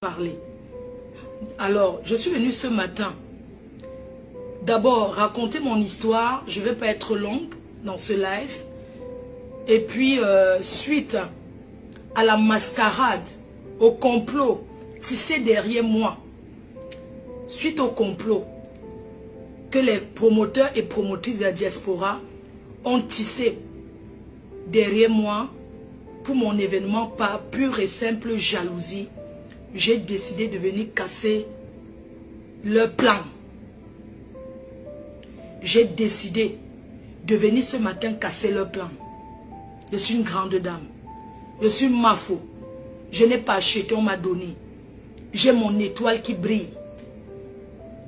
parler. Alors, je suis venue ce matin. D'abord, raconter mon histoire. Je ne vais pas être longue dans ce live. Et puis, suite à la mascarade, au complot tissé derrière moi, suite au complot que les promoteurs et promotrices de la diaspora ont tissé derrière moi pour mon événement par pure et simple jalousie, j'ai décidé de venir casser leur plan. J'ai décidé de venir ce matin casser leur plan. Je suis une grande dame. Je suis Mafo. Je n'ai pas acheté, on m'a donné. J'ai mon étoile qui brille.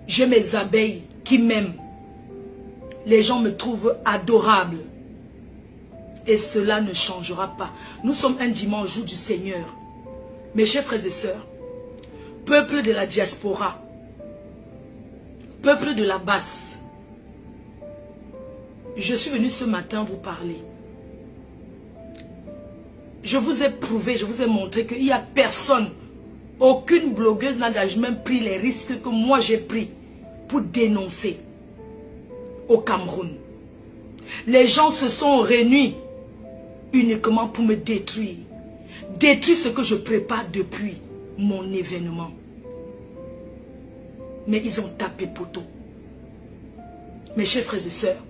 J'ai mes abeilles qui m'aiment. Les gens me trouvent adorable. Et cela ne changera pas. Nous sommes un dimanche, jour du Seigneur. Mes chers frères et sœurs, peuple de la diaspora, peuple de la basse, je suis venu ce matin vous parler. Je vous ai prouvé, je vous ai montré qu'il n'y a personne, aucune blogueuse n'a même pris les risques que moi j'ai pris pour dénoncer au Cameroun. Les gens se sont réunis uniquement pour me détruire. Détruire ce que je prépare depuis mon événement. Mais ils ont tapé poteau. Mes chers frères et sœurs,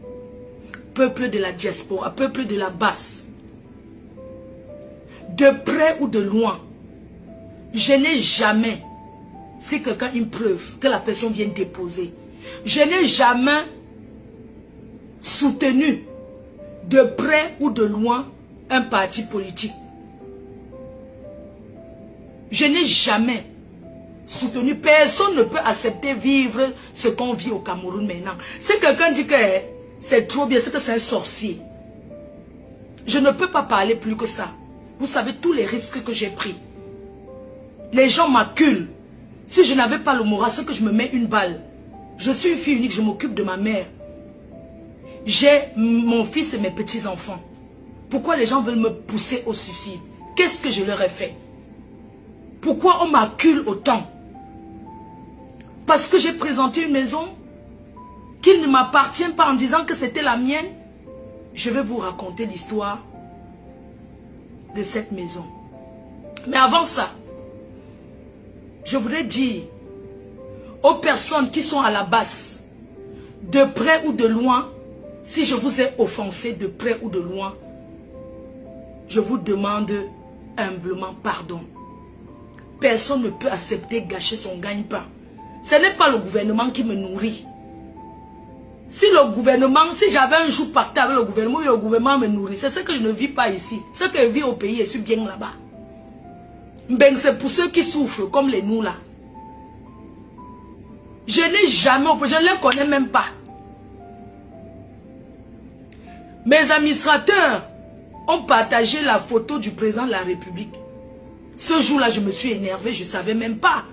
peuple de la diaspora, peuple de la basse, de près ou de loin, je n'ai jamais, si quelqu'un a une preuve que la personne vient déposer, je n'ai jamais soutenu de près ou de loin un parti politique. Je n'ai jamais soutenu. Personne ne peut accepter vivre ce qu'on vit au Cameroun maintenant. Si quelqu'un dit que c'est trop bien, c'est que c'est un sorcier. Je ne peux pas parler plus que ça. Vous savez tous les risques que j'ai pris. Les gens m'acculent. Si je n'avais pas le moral, c'est que je me mets une balle. Je suis une fille unique, je m'occupe de ma mère. J'ai mon fils et mes petits-enfants. Pourquoi les gens veulent me pousser au suicide? Qu'est-ce que je leur ai fait? Pourquoi on m'accule autant? Parce que j'ai présenté une maison qui ne m'appartient pas en disant que c'était la mienne. Je vais vous raconter l'histoire de cette maison. Mais avant ça, je voudrais dire aux personnes qui sont à la base, de près ou de loin, si je vous ai offensé de près ou de loin, je vous demande humblement pardon. Personne ne peut accepter gâcher son gagne-pain. Ce n'est pas le gouvernement qui me nourrit. Si le gouvernement, si j'avais un jour pacté avec le gouvernement me nourrit, c'est ce que je ne vis pas ici. Ce que je vis au pays, je suis bien là-bas. Ben, c'est pour ceux qui souffrent, comme les nous là. Je n'ai jamais, je ne les connais même pas. Mes administrateurs ont partagé la photo du président de la République. Ce jour-là, je me suis énervée, je ne savais même pas.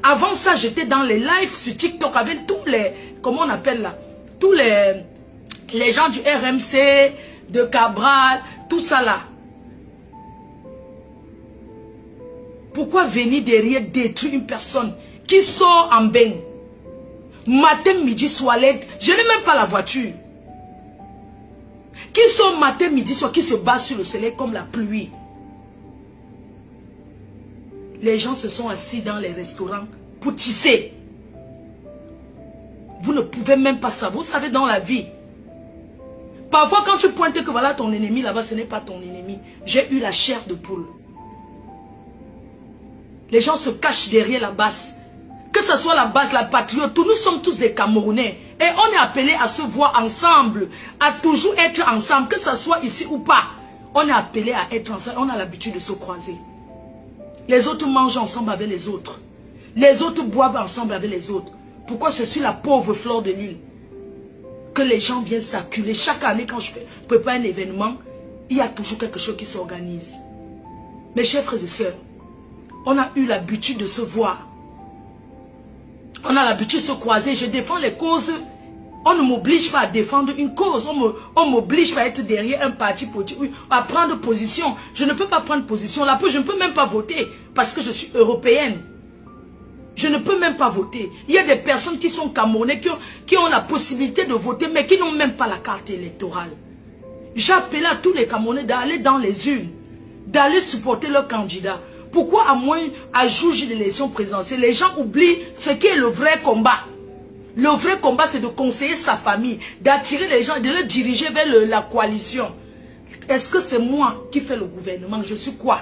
Avant ça, j'étais dans les lives sur TikTok avec tous les, comment on appelle là, tous les gens du RMC, de Cabral, tout ça là. Pourquoi venir derrière détruire une personne qui sort en bain? Matin, midi, soir, je n'ai même pas la voiture. Qui sort matin, midi, soir, qui se bat sur le soleil comme la pluie. Les gens se sont assis dans les restaurants pour tisser. Vous ne pouvez même pas savoir. Vous savez, dans la vie, parfois quand tu pointes que voilà ton ennemi là-bas, ce n'est pas ton ennemi. J'ai eu la chair de poule. Les gens se cachent derrière la base. Que ce soit la base, la patriote, nous sommes tous des Camerounais. Et on est appelé à se voir ensemble, à toujours être ensemble, que ce soit ici ou pas. On est appelé à être ensemble, on a l'habitude de se croiser. Les autres mangent ensemble avec les autres. Les autres boivent ensemble avec les autres. Pourquoi je suis la pauvre fleur de l'île? Que les gens viennent s'acculer. Chaque année, quand je prépare un événement, il y a toujours quelque chose qui s'organise. Mes chers frères et sœurs, on a eu l'habitude de se voir. On a l'habitude de se croiser. Je défends les causes On ne m'oblige pas à défendre une cause. On m'oblige pas à être derrière un parti politique, oui, à prendre position. Je ne peux pas prendre position. Là, je ne peux même pas voter parce que je suis européenne. Je ne peux même pas voter. Il y a des personnes qui sont camerounais, qui ont la possibilité de voter, mais qui n'ont même pas la carte électorale. J'appelle à tous les Camerounais d'aller dans les urnes, d'aller supporter leur candidat. Pourquoi à moins à juger l'élection présidentielle, les gens oublient ce qui est le vrai combat. Le vrai combat, c'est de conseiller sa famille, d'attirer les gens, de les diriger vers la coalition. Est-ce que c'est moi qui fais le gouvernement? Je suis quoi?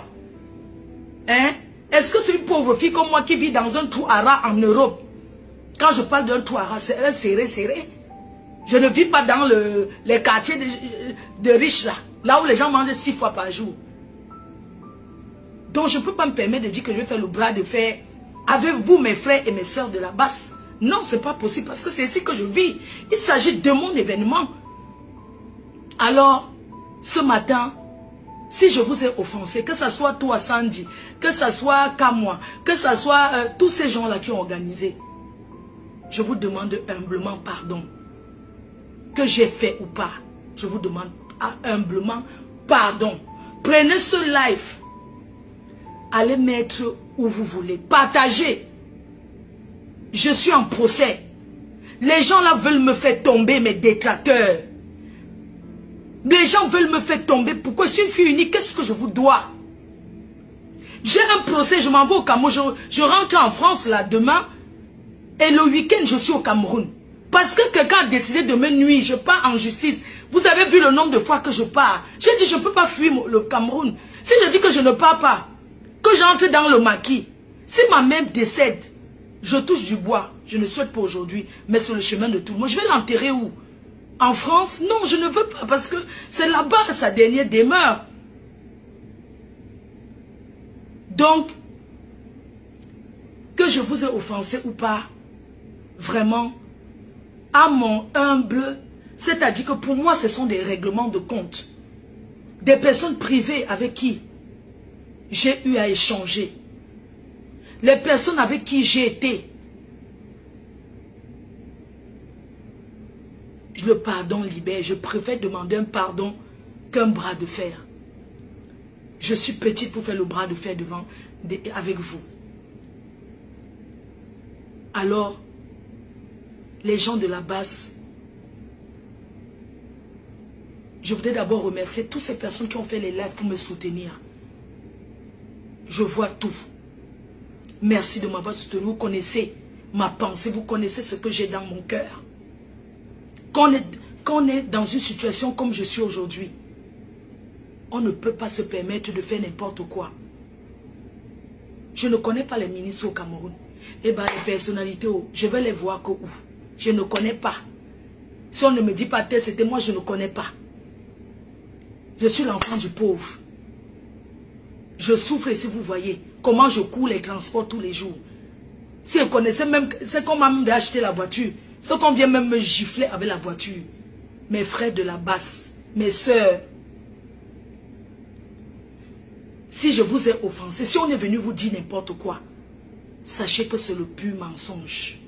Hein? Est-ce que c'est une pauvre fille comme moi qui vit dans un trou à rats en Europe? Quand je parle d'un trou à rats, c'est un serré. Je ne vis pas dans les quartiers de riches là où les gens mangent 6 fois par jour. Donc je ne peux pas me permettre de dire que je vais faire le bras de fer avec vous, mes frères et mes soeurs de la basse. Non, ce n'est pas possible parce que c'est ici que je vis. Il s'agit de mon événement. Alors, ce matin, si je vous ai offensé, que ce soit toi Sandy, que ce soit Kamwa, que ce soit tous ces gens-là qui ont organisé, je vous demande humblement pardon. Que j'ai fait ou pas, je vous demande humblement pardon. Prenez ce live, allez mettre où vous voulez, partagez. Je suis en procès. Les gens là veulent me faire tomber, mes détracteurs. Les gens veulent me faire tomber. Pourquoi je suis une fille unique? Qu'est-ce que je vous dois? J'ai un procès, je m'en vais au Cameroun. Je rentre en France là demain. Et le week-end, je suis au Cameroun. Parce que quelqu'un a décidé de me nuire. Je pars en justice. Vous avez vu le nombre de fois que je pars. J'ai dit, je ne peux pas fuir le Cameroun. Si je dis que je ne pars pas, que j'entre dans le maquis, si ma mère décède, je touche du bois. Je ne souhaite pas aujourd'hui, mais sur le chemin de tout le monde. Je vais l'enterrer où? En France? Non, je ne veux pas parce que c'est là-bas sa dernière demeure. Donc, que je vous ai offensé ou pas, vraiment, à mon humble, c'est-à-dire que pour moi, ce sont des règlements de compte. Des personnes privées avec qui j'ai eu à échanger. Les personnes avec qui j'ai été. Le pardon libère. Je préfère demander un pardon qu'un bras de fer. Je suis petite pour faire le bras de fer avec vous. Alors, les gens de la basse, je voudrais d'abord remercier toutes ces personnes qui ont fait les lives pour me soutenir. Je vois tout. Merci de m'avoir soutenu. Vous connaissez ma pensée, vous connaissez ce que j'ai dans mon cœur. Quand on est dans une situation comme je suis aujourd'hui, on ne peut pas se permettre de faire n'importe quoi. Je ne connais pas les ministres au Cameroun. Eh bien, les personnalités, je vais les voir que où? Je ne connais pas. Si on ne me dit pas tel, c'était moi, je ne connais pas. Je suis l'enfant du pauvre. Je souffre ici, vous voyez. Comment je cours les transports tous les jours. Si je connaissais même, c'est qu'on m'a même acheté la voiture. C'est qu'on vient même me gifler avec la voiture. Mes frères de la basse, mes soeurs. Si je vous ai offensé, si on est venu vous dire n'importe quoi, sachez que c'est le pur mensonge.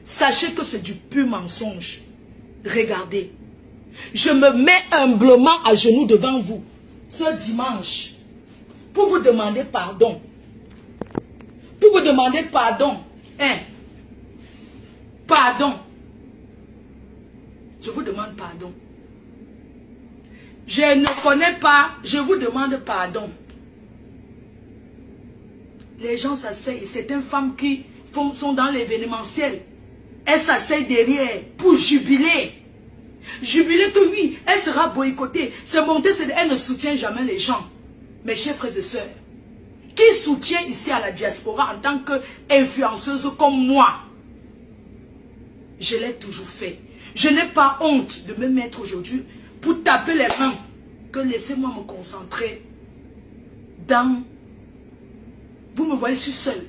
Sachez que c'est du pur mensonge. Regardez. Je me mets humblement à genoux devant vous ce dimanche pour vous demander pardon. Pour vous demander pardon. Hein? Pardon. Je vous demande pardon. Je ne connais pas, je vous demande pardon. Les gens s'asseyent, c'est une femme qui sont dans l'événementiel. Elle s'asseye derrière pour jubiler. Jubiler que oui, elle sera boycottée. C'est monter, elle ne soutient jamais les gens. Mes chers frères et sœurs, qui soutient ici à la diaspora en tant qu'influenceuse comme moi? Je l'ai toujours fait. Je n'ai pas honte de me mettre aujourd'hui pour taper les mains. Que laissez-moi me concentrer dans... Vous me voyez, je suis seule.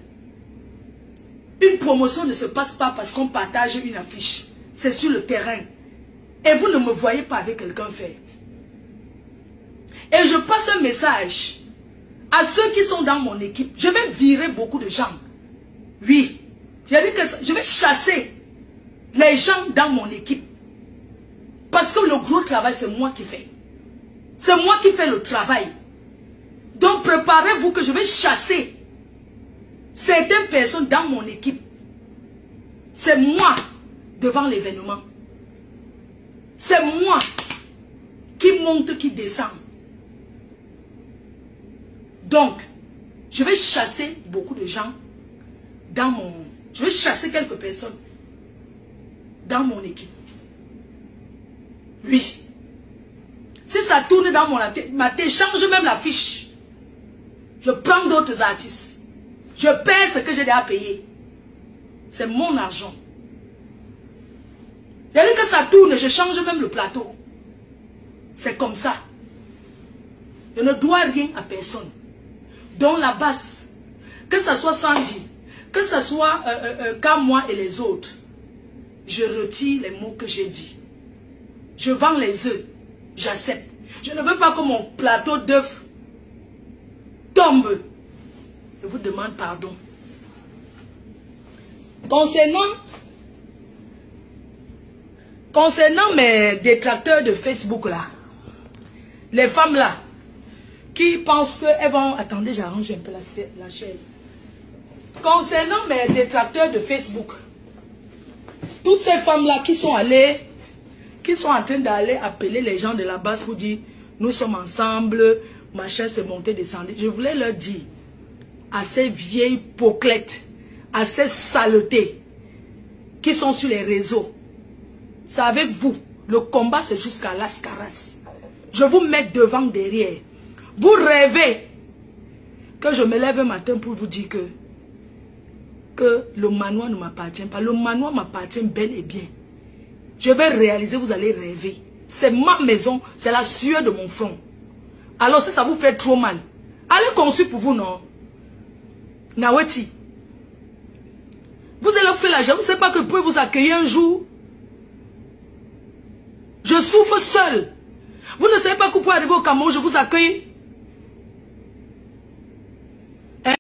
Une promotion ne se passe pas parce qu'on partage une affiche. C'est sur le terrain. Et vous ne me voyez pas avec quelqu'un faire. Et je passe un message à ceux qui sont dans mon équipe. Je vais virer beaucoup de gens. Oui. J'ai dit que je vais chasser les gens dans mon équipe. Parce que le gros travail, c'est moi qui fais. C'est moi qui fais le travail. Donc préparez-vous que je vais chasser certaines personnes dans mon équipe. C'est moi devant l'événement. C'est moi qui monte, qui descend. Donc, je vais chasser beaucoup de gens dans mon... Je vais chasser quelques personnes dans mon équipe. Oui. Si ça tourne dans mon tête, change même la fiche. Je prends d'autres artistes. Je paie ce que j'ai déjà payé. C'est mon argent. Dès que ça tourne, je change même le plateau. C'est comme ça. Je ne dois rien à personne. Dans la base, que ce soit Sanji, que ce soit qu'à moi et les autres, je retire les mots que j'ai dit. Je vends les œufs, j'accepte. Je ne veux pas que mon plateau d'œufs tombe. Je vous demande pardon. Concernant mes détracteurs de Facebook là, les femmes là, qui pensent qu'elles vont... Attendez, j'arrange un peu la chaise. Concernant mes détracteurs de Facebook, toutes ces femmes-là qui sont allées, qui sont en train d'aller appeler les gens de la base pour dire, nous sommes ensemble, machin se monter, descendre. Je voulais leur dire, à ces vieilles poclettes, à ces saletés, qui sont sur les réseaux, c'est avec vous. Le combat, c'est jusqu'à l'ascaras. Je vous mets devant, derrière. Vous rêvez que je me lève un matin pour vous dire que le manoir ne m'appartient pas. Le manoir m'appartient bel et bien. Je vais réaliser, vous allez rêver. C'est ma maison, c'est la sueur de mon front. Alors si ça vous fait trop mal, allez conçu pour vous, non? Naweti. Vous allez faire l'argent, vous ne savez pas que je peux vous accueillir un jour. Je souffre seul. Vous ne savez pas que vous pouvez arriver au Cameroun, je vous accueille.